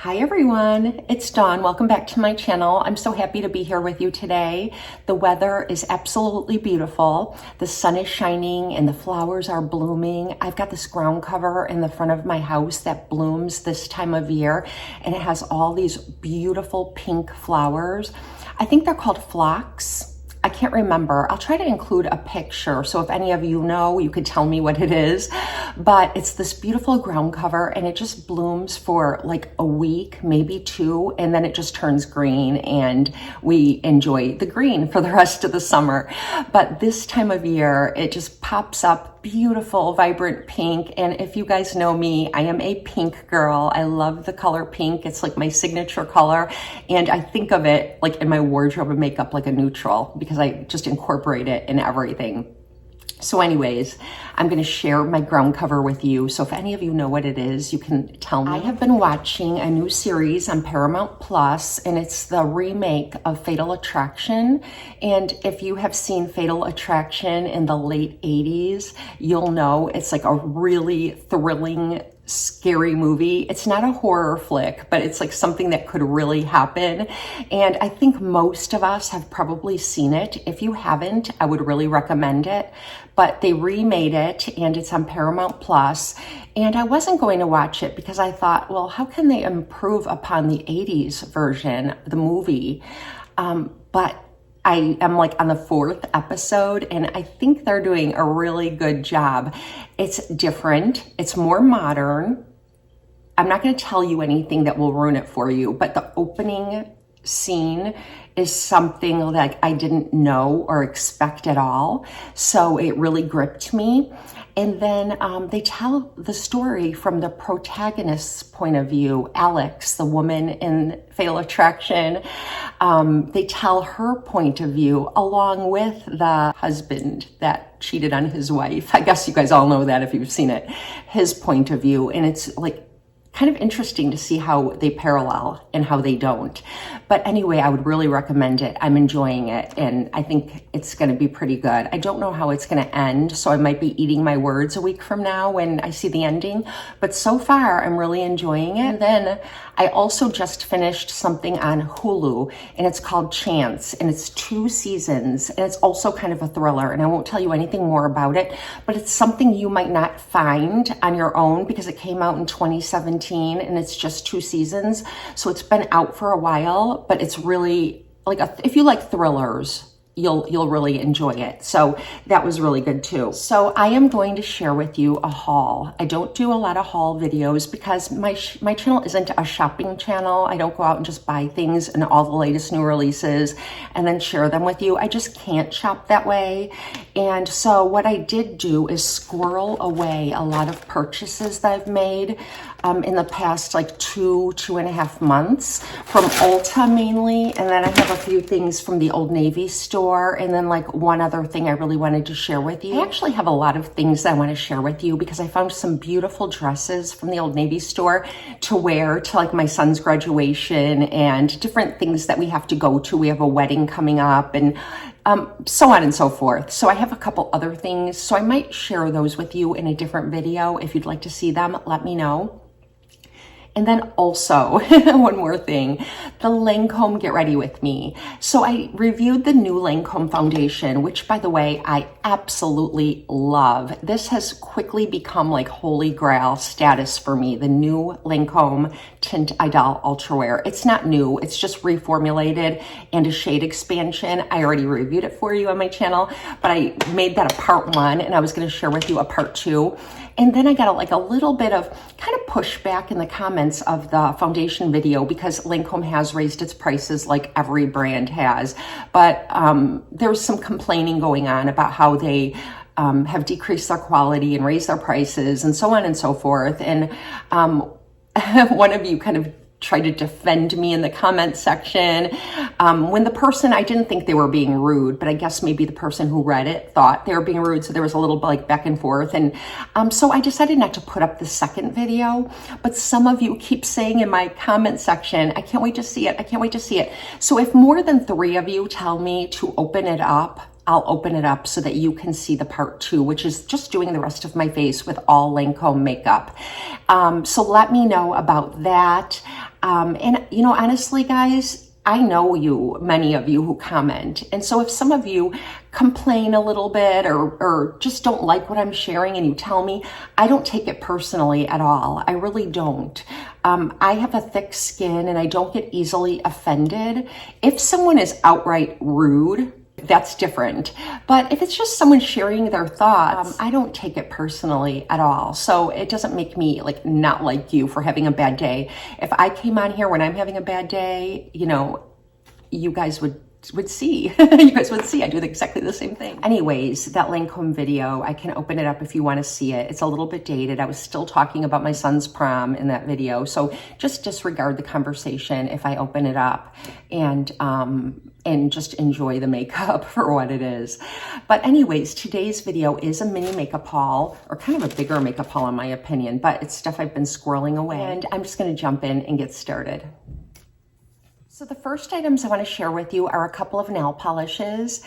Hi everyone, it's Dawn. Welcome back to my channel. I'm so happy to be here with you today. The weather is absolutely beautiful. The sun is shining and the flowers are blooming. I've got this ground cover in the front of my house that blooms this time of year, and it has all these beautiful pink flowers. I think they're called phlox. I can't remember. I'll try to include a picture, so if any of you know, you could tell me what it is. But it's this beautiful ground cover, and it just blooms for like a week, maybe two, and then it just turns green, and we enjoy the green for the rest of the summer. But this time of year, it just pops up beautiful, vibrant pink. And if you guys know me, I am a pink girl. I love the color pink. It's like my signature color. And I think of it like in my wardrobe and makeup like a neutral, because I just incorporate it in everything. So anyways, I'm going to share my ground cover with you. So if any of you know what it is, you can tell me. I have been watching a new series on Paramount Plus, and it's the remake of Fatal Attraction. And if you have seen Fatal Attraction in the late 80s, you'll know it's like a really thrilling, scary movie. It's not a horror flick, but it's like something that could really happen. And I think most of us have probably seen it. If you haven't, I would really recommend it. But they remade it and it's on Paramount Plus. And I wasn't going to watch it because I thought, well, how can they improve upon the 80s version, the movie? But I am like on the 4th episode, and I think they're doing a really good job. It's different. It's more modern. I'm not going to tell you anything that will ruin it for you, but the opening scene is something that I didn't know or expect at all. So it really gripped me. And then they tell the story from the protagonist's point of view, Alex, the woman in Fatal Attraction. They tell her point of view along with the husband that cheated on his wife. I guess you guys all know that if you've seen it, his point of view. And it's like kind of interesting to see how they parallel and how they don't. But anyway, I would really recommend it. I'm enjoying it, and I think it's going to be pretty good. I don't know how it's going to end, so I might be eating my words a week from now when I see the ending. But so far, I'm really enjoying it. And then I also just finished something on Hulu, and it's called Chance, and it's 2 seasons, and it's also kind of a thriller, and I won't tell you anything more about it, but it's something you might not find on your own because it came out in 2017, and it's just 2 seasons, so it's been out for a while, but it's really like if you like thrillers, you'll really enjoy it. So that was really good too. So I am going to share with you a haul. I don't do a lot of haul videos because my channel isn't a shopping channel. I don't go out and just buy things and all the latest new releases and then share them with you. I just can't shop that way. And so what I did do is squirrel away a lot of purchases that I've made in the past like 2.5 months from Ulta mainly. And then I have a few things from the Old Navy store. And then like one other thing I really wanted to share with you. I actually have a lot of things that I want to share with you because I found some beautiful dresses from the Old Navy store to wear to like my son's graduation and different things that we have to go to. We have a wedding coming up and so on and so forth. So I have a couple other things. So I might share those with you in a different video. If you'd like to see them, let me know. And then also, one more thing, the Lancome Get Ready With Me. So I reviewed the new Lancome foundation, which by the way, I absolutely love. This has quickly become like holy grail status for me, the new Lancome Tint Idol Ultra Wear. It's not new, it's just reformulated and a shade expansion. I already reviewed it for you on my channel, but I made that a part 1 and I was gonna share with you a part 2. And then I got a little bit of kind of pushback in the comments of the foundation video because Lancome has raised its prices like every brand has. But there was some complaining going on about how they have decreased their quality and raised their prices and so on and so forth. And one of you kind of tried to defend me in the comment section. When the person, I didn't think they were being rude, but I guess maybe the person who read it thought they were being rude. So there was a little like back and forth. And so I decided not to put up the second video, but some of you keep saying in my comment section, I can't wait to see it. I can't wait to see it. So if more than 3 of you tell me to open it up, I'll open it up so that you can see the part 2, which is just doing the rest of my face with all Lancome makeup. So let me know about that. And you know, honestly, guys, I know you, many of you who comment. And so if some of you complain a little bit or just don't like what I'm sharing and you tell me, I don't take it personally at all. I really don't. I have a thick skin and I don't get easily offended. If someone is outright rude, that's different. But if it's just someone sharing their thoughts, I don't take it personally at all. So it doesn't make me like not like you for having a bad day. If I came on here when I'm having a bad day, you know, you guys would see. You guys would see I do exactly the same thing. Anyways, that Lancome video, I can open it up if you want to see it. It's a little bit dated. I was still talking about my son's prom in that video. So just disregard the conversation if I open it up and just enjoy the makeup for what it is. But anyways, today's video is a mini makeup haul, or kind of a bigger makeup haul in my opinion, but it's stuff I've been squirreling away. And I'm just going to jump in and get started. So the first items I want to share with you are a couple of nail polishes.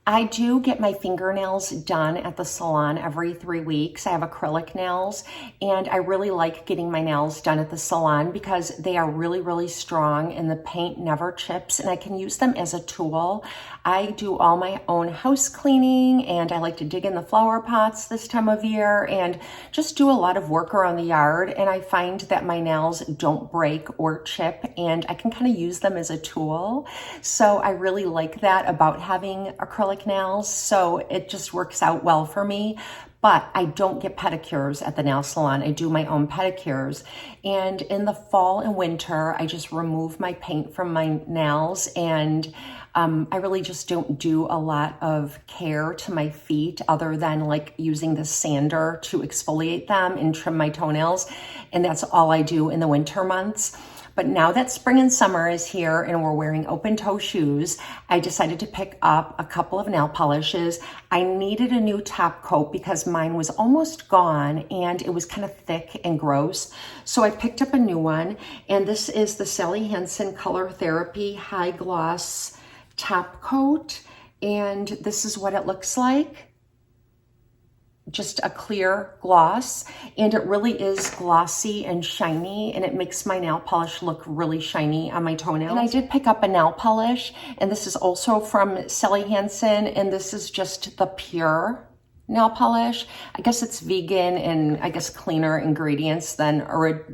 I do get my fingernails done at the salon every 3 weeks. I have acrylic nails, and I really like getting my nails done at the salon because they are really, really strong and the paint never chips, and I can use them as a tool. I do all my own house cleaning, and I like to dig in the flower pots this time of year and just do a lot of work around the yard, and I find that my nails don't break or chip, and I can kind of use them as a tool. So I really like that about having acrylic nails, so it just works out well for me. But I don't get pedicures at the nail salon. I do my own pedicures. And in the fall and winter, I just remove my paint from my nails, and I really just don't do a lot of care to my feet other than like using the sander to exfoliate them and trim my toenails. And that's all I do in the winter months. But now that spring and summer is here and we're wearing open toe shoes, I decided to pick up a couple of nail polishes. I needed a new top coat because mine was almost gone and it was kind of thick and gross. So I picked up a new one, and this is the Sally Hansen Color Therapy High Gloss Top Coat. And this is what it looks like. Just a clear gloss, and it really is glossy and shiny, and it makes my nail polish look really shiny on my toenails. And I did pick up a nail polish, and this is also from Sally Hansen, and this is just the pure nail polish. I guess it's vegan and I guess cleaner ingredients than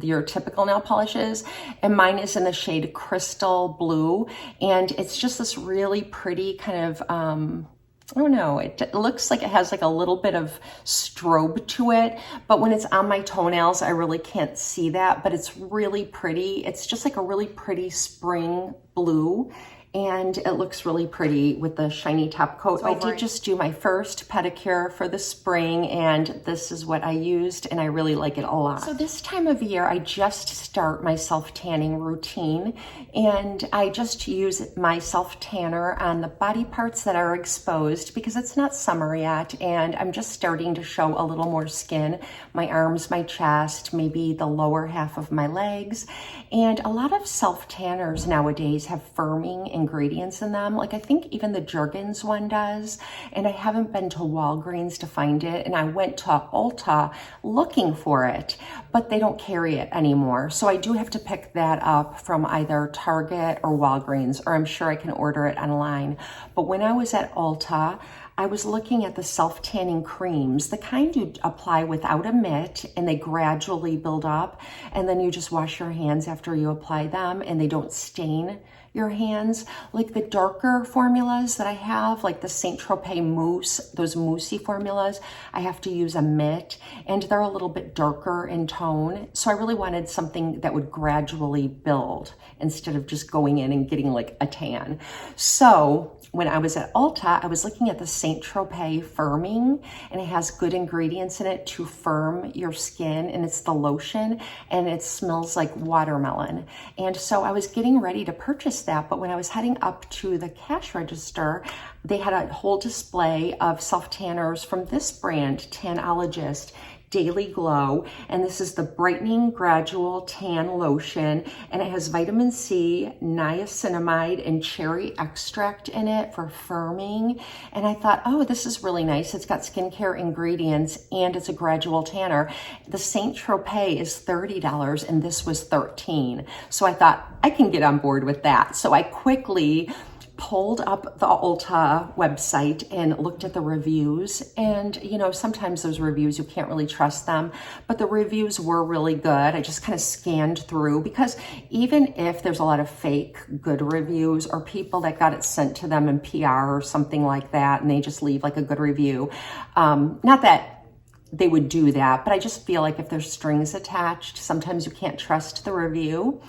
your typical nail polishes. And mine is in the shade Crystal Blue, and it's just this really pretty kind of I don't know, it looks like it has like a little bit of strobe to it, but when it's on my toenails, I really can't see that, but it's really pretty. It's just like a really pretty spring blue, and it looks really pretty with the shiny top coat. So I did just do my first pedicure for the spring, and this is what I used, and I really like it a lot. So this time of year, I just start my self-tanning routine, and I just use my self-tanner on the body parts that are exposed because it's not summer yet, and I'm just starting to show a little more skin, my arms, my chest, maybe the lower half of my legs. And a lot of self-tanners nowadays have firming ingredients in them. Like I think even the Jergens one does, and I haven't been to Walgreens to find it, and I went to Ulta looking for it, but they don't carry it anymore. So I do have to pick that up from either Target or Walgreens, or I'm sure I can order it online. But when I was at Ulta, I was looking at the self-tanning creams, the kind you apply without a mitt, and they gradually build up, and then you just wash your hands after you apply them, and they don't stain your hands. Like the darker formulas that I have, like the Saint Tropez mousse, those moussey formulas, I have to use a mitt, and they're a little bit darker in tone. So I really wanted something that would gradually build instead of just going in and getting like a tan. So when I was at Ulta, I was looking at the Saint Tropez firming, and it has good ingredients in it to firm your skin, and it's the lotion, and it smells like watermelon. And so I was getting ready to purchase that, but when I was heading up to the cash register, they had a whole display of self-tanners from this brand, Tanologist, Daily Glow, and this is the Brightening Gradual Tan Lotion, and it has vitamin C, niacinamide, and cherry extract in it for firming. And I thought, oh, this is really nice. It's got skincare ingredients and it's a gradual tanner. The Saint Tropez is $30 and this was $13. So I thought I can get on board with that. So I quickly pulled up the Ulta website and looked at the reviews, and you know, sometimes those reviews you can't really trust them, but the reviews were really good. I just kind of scanned through, because even if there's a lot of fake good reviews or people that got it sent to them in PR or something like that and they just leave like a good review, not that they would do that, but I just feel like if there's strings attached, sometimes you can't trust the review.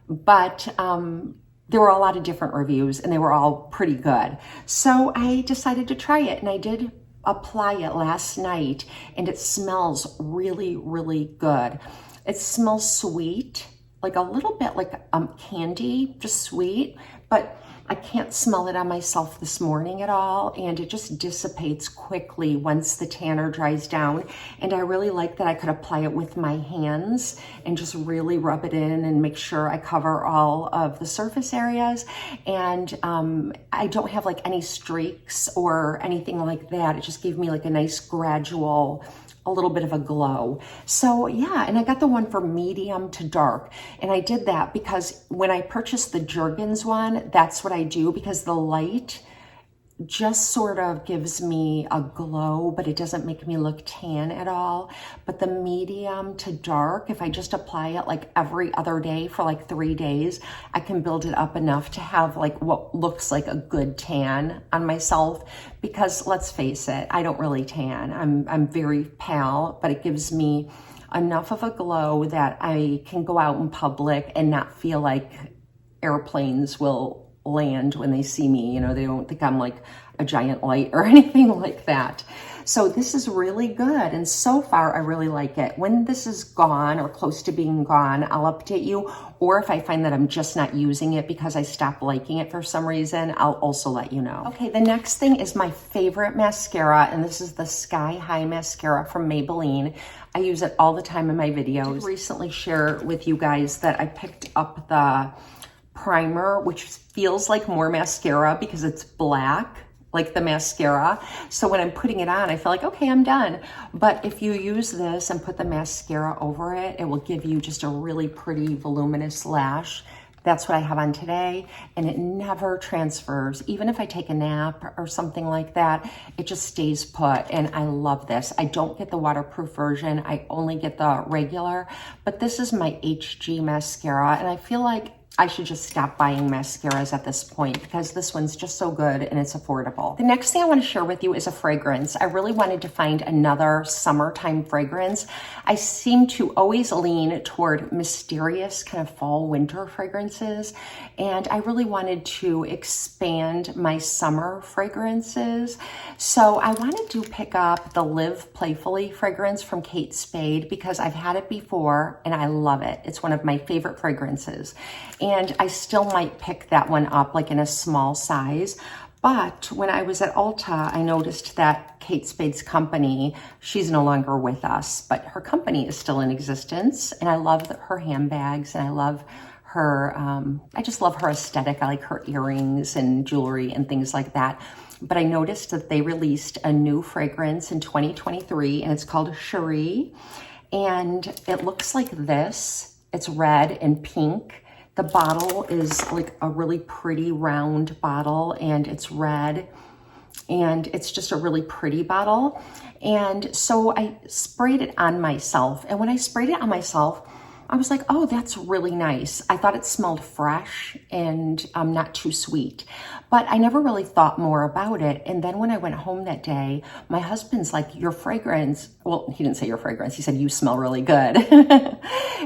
But there were a lot of different reviews and they were all pretty good. So I decided to try it, and I did apply it last night, and it smells really, really good. It smells sweet, like a little bit like candy, just sweet, but I can't smell it on myself this morning at all, and it just dissipates quickly once the tanner dries down. And I really like that I could apply it with my hands and just really rub it in and make sure I cover all of the surface areas. And I don't have like any streaks or anything like that. It just gave me like a nice gradual, a little bit of a glow. So yeah, and I got the one for medium to dark. And I did that because when I purchased the Jergens one, that's what I do, because the light just sort of gives me a glow, but it doesn't make me look tan at all. But the medium to dark, if I just apply it like every other day for like 3 days, I can build it up enough to have like what looks like a good tan on myself. Because let's face it, I don't really tan. I'm very pale, but it gives me enough of a glow that I can go out in public and not feel like airplanes will land when they see me. You know, they don't think I'm like a giant light or anything like that. So this is really good, and so far I really like it. When this is gone or close to being gone, I'll update you, or if I find that I'm just not using it because I stopped liking it for some reason, I'll also let you know. Okay, the next thing is my favorite mascara, and this is the Sky High mascara from Maybelline. I use it all the time in my videos. I recently shared with you guys that I picked up the primer, which feels like more mascara because it's black, like the mascara. So when I'm putting it on, I feel like, okay, I'm done. But if you use this and put the mascara over it, it will give you just a really pretty voluminous lash. That's what I have on today, and it never transfers. Even if I take a nap or something like that, it just stays put, and I love this. I don't get the waterproof version. I only get the regular, but this is my HG mascara, and I feel like I should just stop buying mascaras at this point because this one's just so good and it's affordable. The next thing I want to share with you is a fragrance. I really wanted to find another summertime fragrance. I seem to always lean toward mysterious kind of fall winter fragrances, and I really wanted to expand my summer fragrances. So I wanted to pick up the Live Playfully fragrance from Kate Spade because I've had it before and I love it. It's one of my favorite fragrances. And I still might pick that one up like in a small size. But when I was at Ulta, I noticed that Kate Spade's company, she's no longer with us, but her company is still in existence. And I love her handbags, and I love her, I just love her aesthetic. I like her earrings and jewelry and things like that. But I noticed that they released a new fragrance in 2023, and it's called Cherie. And it looks like this. It's red and pink. The bottle is like a really pretty round bottle, and it's red, and it's just a really pretty bottle. And so I sprayed it on myself, and when I sprayed it on myself, I was like, oh, that's really nice. I thought it smelled fresh and not too sweet, but I never really thought more about it. And then when I went home that day, my husband's like, your fragrance, well, he didn't say your fragrance. He said, you smell really good.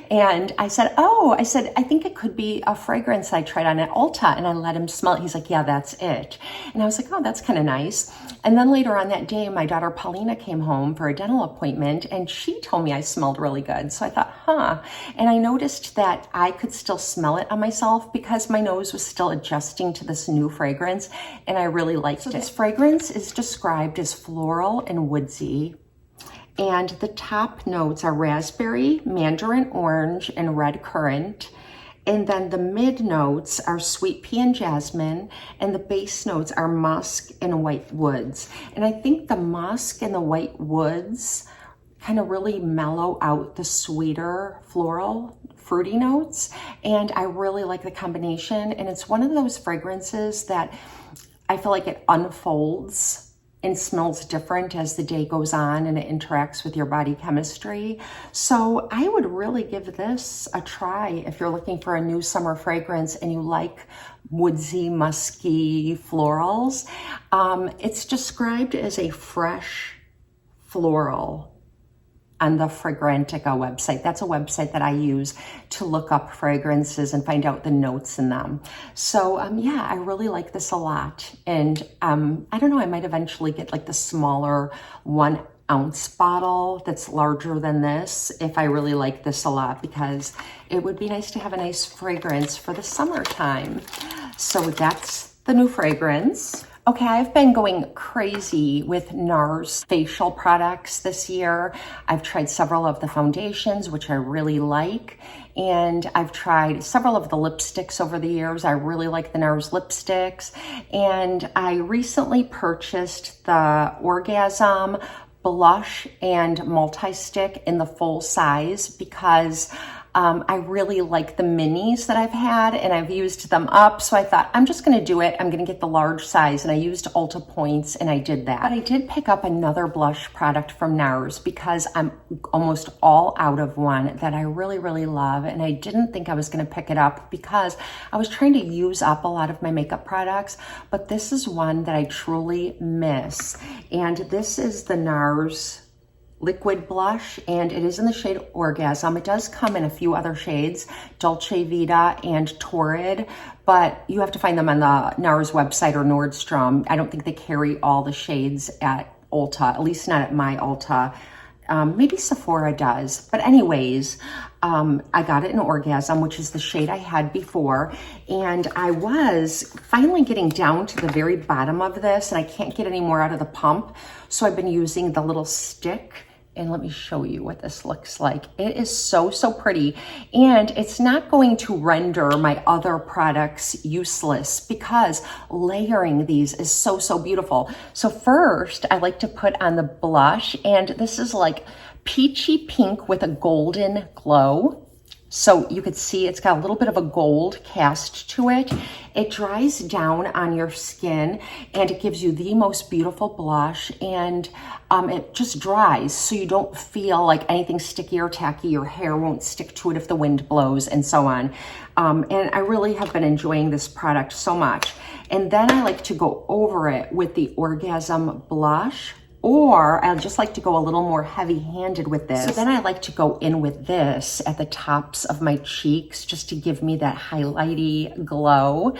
And I said, oh, I think it could be a fragrance I tried on at Ulta, and I let him smell it. He's like, yeah, that's it. And I was like, oh, that's kind of nice. And then later on that day, my daughter Paulina came home for a dental appointment, and she told me I smelled really good. So I thought, huh. And I noticed that I could still smell it on myself because my nose was still adjusting to this new fragrance, and I really liked it. So this fragrance is described as floral and woodsy, And the top notes are raspberry, mandarin orange, and red currant. And then the mid notes are sweet pea and jasmine, and the base notes are musk and white woods. And I think the musk and the white woods kind of really mellow out the sweeter floral fruity notes. And I really like the combination. And it's one of those fragrances that I feel like it unfolds and smells different as the day goes on and it interacts with your body chemistry. So I would really give this a try if you're looking for a new summer fragrance and you like woodsy, musky florals. It's described as a fresh floral on the Fragrantica website. That's a website that I use to look up fragrances and find out the notes in them. So yeah, I really like this a lot. And I don't know, I might eventually get like the smaller 1 ounce bottle that's larger than this if I really like this a lot, because it would be nice to have a nice fragrance for the summertime. So that's the new fragrance. Okay, I've been going crazy with NARS facial products this year. I've tried several of the foundations, which I really like, and I've tried several of the lipsticks over the years. I really like the NARS lipsticks, and I recently purchased the Orgasm blush and multi-stick in the full size because I really like the minis that I've had and I've used them up. So I thought, I'm just going to do it. I'm going to get the large size, and I used Ulta points and I did that. But I did pick up another blush product from NARS because I'm almost all out of one that I really, really love. And I didn't think I was going to pick it up because I was trying to use up a lot of my makeup products. But this is one that I truly miss. And this is the NARS liquid blush, and it is in the shade Orgasm. It does come in a few other shades, Dolce Vita and Torrid, but you have to find them on the NARS website or Nordstrom. I don't think they carry all the shades at Ulta, at least not at my Ulta. Maybe Sephora does. But anyways, I got it in Orgasm, which is the shade I had before. And I was finally getting down to the very bottom of this, and I can't get any more out of the pump. So I've been using the little stick. And let me show you what this looks like. It is so, so pretty. And it's not going to render my other products useless because layering these is so, so beautiful. So first, I like to put on the blush, and this is like peachy pink with a golden glow. So you could see it's got a little bit of a gold cast to it. It dries down on your skin and it gives you the most beautiful blush, and it just dries so you don't feel like anything sticky or tacky. Your hair won't stick to it if the wind blows and so on. And I really have been enjoying this product so much. And then I like to go over it with the Orgasm blush, or I just like to go a little more heavy-handed with this. So then I like to go in with this at the tops of my cheeks just to give me that highlighty glow.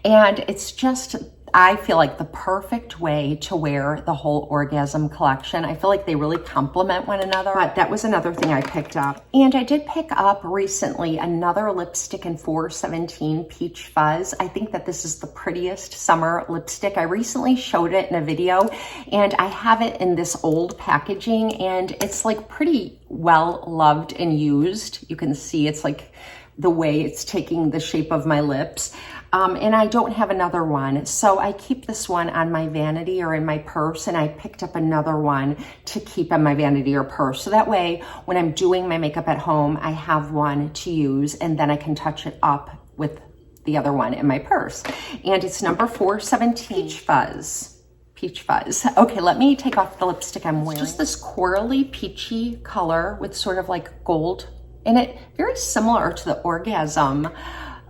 And it's just, I feel like the perfect way to wear the whole Orgasm collection. I feel like they really complement one another. But that was another thing I picked up. And I did pick up recently another lipstick in 417 Peach Fuzz. I think that this is the prettiest summer lipstick. I recently showed it in a video, and I have it in this old packaging, and it's like pretty well loved and used. You can see it's like the way it's taking the shape of my lips. And I don't have another one. So I keep this one on my vanity or in my purse, and I picked up another one to keep on my vanity or purse. So that way, when I'm doing my makeup at home, I have one to use, and then I can touch it up with the other one in my purse. And it's number 417, Peach Fuzz. Peach Fuzz. Okay, let me take off the lipstick I'm wearing. It's just this corally peachy color with sort of like gold in it. Very similar to the Orgasm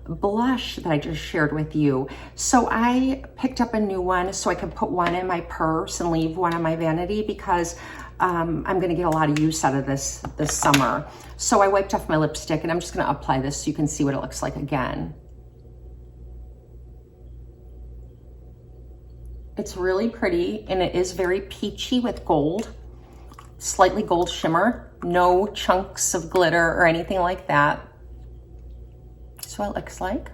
blush that I just shared with you. So I picked up a new one so I could put one in my purse and leave one on my vanity, because I'm gonna get a lot of use out of this summer. So I wiped off my lipstick, and I'm just gonna apply this so you can see what it looks like again. It's really pretty, and it is very peachy with gold, slightly gold shimmer, no chunks of glitter or anything like that. So it looks like.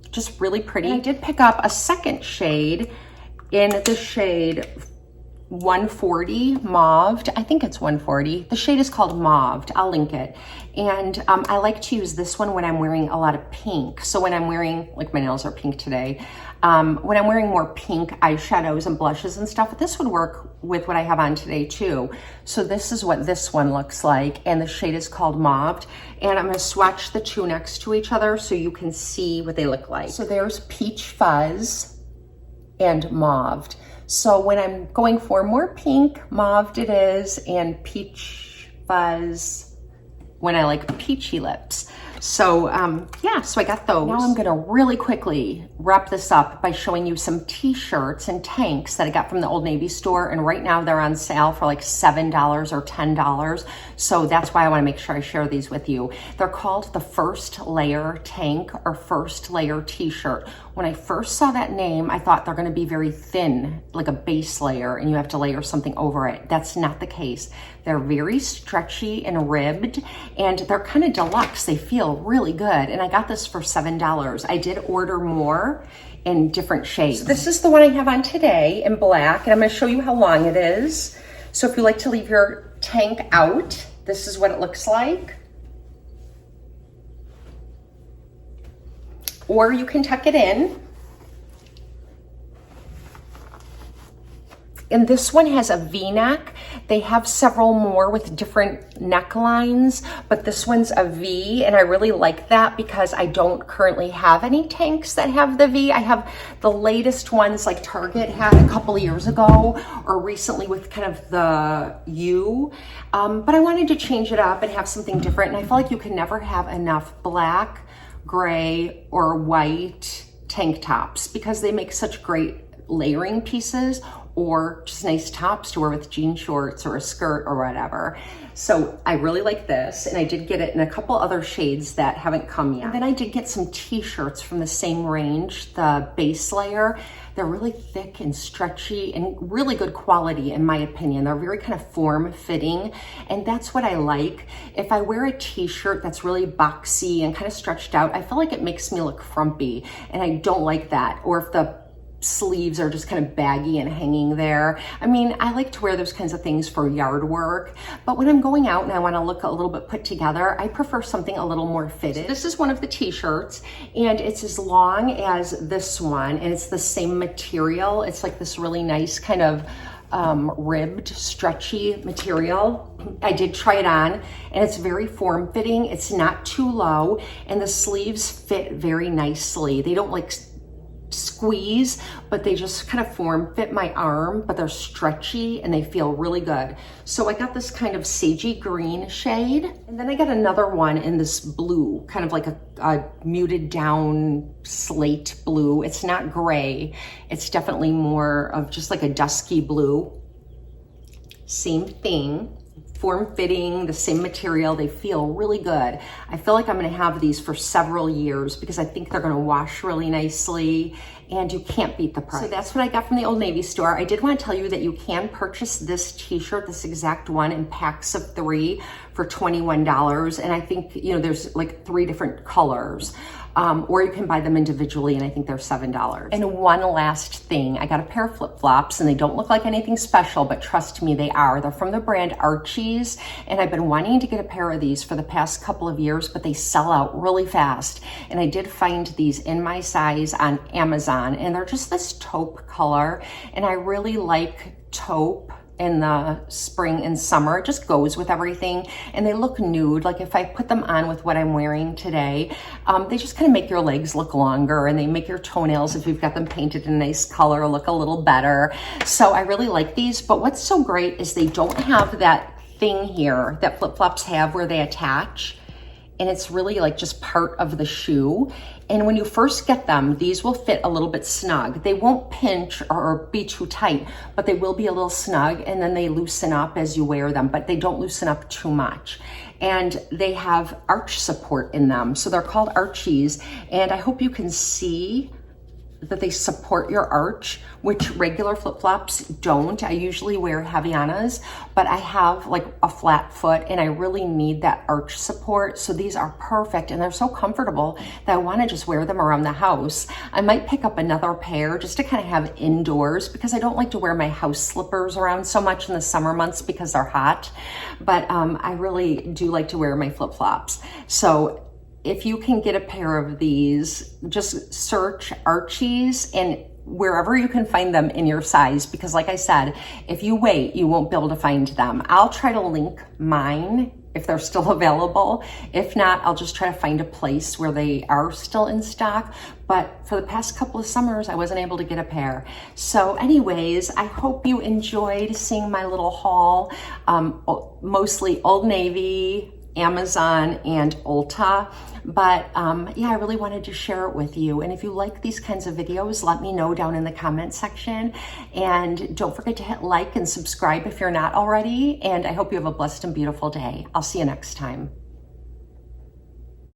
Just really pretty. And I did pick up a second shade in the shade 140 Mauved. I think it's 140. The shade is called Mauved. I'll link it. And I like to use this one when I'm wearing a lot of pink. So when I'm wearing, like my nails are pink today, when I'm wearing more pink eyeshadows and blushes and stuff, this would work with what I have on today too. So this is what this one looks like, and the shade is called Mauved. And I'm gonna swatch the two next to each other so you can see what they look like. So there's Peach Fuzz and Mauved. So when I'm going for more pink, Mauved it is, and Peach Fuzz when I like peachy lips. So yeah, so I got those. Now I'm gonna really quickly wrap this up by showing you some t-shirts and tanks that I got from the Old Navy store, and right now they're on sale for like $7 or $10. So that's why I wanna make sure I share these with you. They're called the First Layer Tank or First Layer t-shirt. When I first saw that name, I thought they're gonna be very thin, like a base layer, and you have to layer something over it. That's not the case. They're very stretchy and ribbed, and they're kind of deluxe. They feel really good, and I got this for $7. I did order more in different shades. So this is the one I have on today in black, and I'm gonna show you how long it is. So if you like to leave your tank out, this is what it looks like. Or you can tuck it in. And this one has a V-neck. They have several more with different necklines, but this one's a V, and I really like that because I don't currently have any tanks that have the V. I have the latest ones like Target had a couple of years ago, or recently with kind of the U, but I wanted to change it up and have something different, and I feel like you can never have enough black, gray, or white tank tops because they make such great layering pieces, or just nice tops to wear with jean shorts or a skirt or whatever. So I really like this, and I did get it in a couple other shades that haven't come yet. And then I did get some t-shirts from the same range, the base layer. They're really thick and stretchy and really good quality in my opinion. They're very kind of form-fitting, and that's what I like. If I wear a t-shirt that's really boxy and kind of stretched out, I feel like it makes me look frumpy, and I don't like that. Or if the sleeves are just kind of baggy and hanging there. I mean, I like to wear those kinds of things for yard work, but when I'm going out and I want to look a little bit put together, I prefer something a little more fitted. This is one of the t-shirts, and it's as long as this one, and it's the same material. It's like this really nice kind of ribbed, stretchy material. I did try it on, and it's very form-fitting. It's not too low, and the sleeves fit very nicely. They don't like squeeze, but they just kind of form fit my arm, but they're stretchy and they feel really good. So I got this kind of sagey green shade, and then I got another one in this blue, kind of like a muted down slate blue. It's not gray, it's definitely more of just like a dusky blue. Same thing, form-fitting, the same material. They feel really good. I feel like I'm gonna have these for several years because I think they're gonna wash really nicely, and you can't beat the price. So that's what I got from the Old Navy store. I did want to tell you that you can purchase this t-shirt, this exact one, in packs of 3 for $21. And I think, you know, there's like 3 different colors. Or you can buy them individually, and I think they're $7. And one last thing, I got a pair of flip-flops, and they don't look like anything special, but trust me, they are. They're from the brand Archie's, and I've been wanting to get a pair of these for the past couple of years, but they sell out really fast. And I did find these in my size on Amazon, and they're just this taupe color, and I really like taupe in the spring and summer. It just goes with everything, and they look nude. Like if I put them on with what I'm wearing today, they just kind of make your legs look longer, and they make your toenails, if you've got them painted in a nice color, look a little better. So I really like these, but what's so great is they don't have that thing here that flip-flops have where they attach, and it's really like just part of the shoe. And when you first get them, these will fit a little bit snug. They won't pinch or be too tight, but they will be a little snug, and then they loosen up as you wear them, but they don't loosen up too much. And they have arch support in them. So they're called Archies, and I hope you can see that they support your arch, which regular flip-flops don't. I usually wear Havaianas, but I have like a flat foot and I really need that arch support. So these are perfect and they're so comfortable that I want to just wear them around the house. I might pick up another pair just to kind of have indoors because I don't like to wear my house slippers around so much in the summer months because they're hot. But I really do like to wear my flip-flops. So if you can get a pair of these, just search Archies and wherever you can find them in your size, because like I said, if you wait, you won't be able to find them. I'll try to link mine if they're still available. If not, I'll just try to find a place where they are still in stock. But for the past couple of summers, I wasn't able to get a pair. So anyways, I hope you enjoyed seeing my little haul, mostly Old Navy, Amazon, and Ulta. But yeah, I really wanted to share it with you. And if you like these kinds of videos, let me know down in the comment section. And don't forget to hit like and subscribe if you're not already. And I hope you have a blessed and beautiful day. I'll see you next time.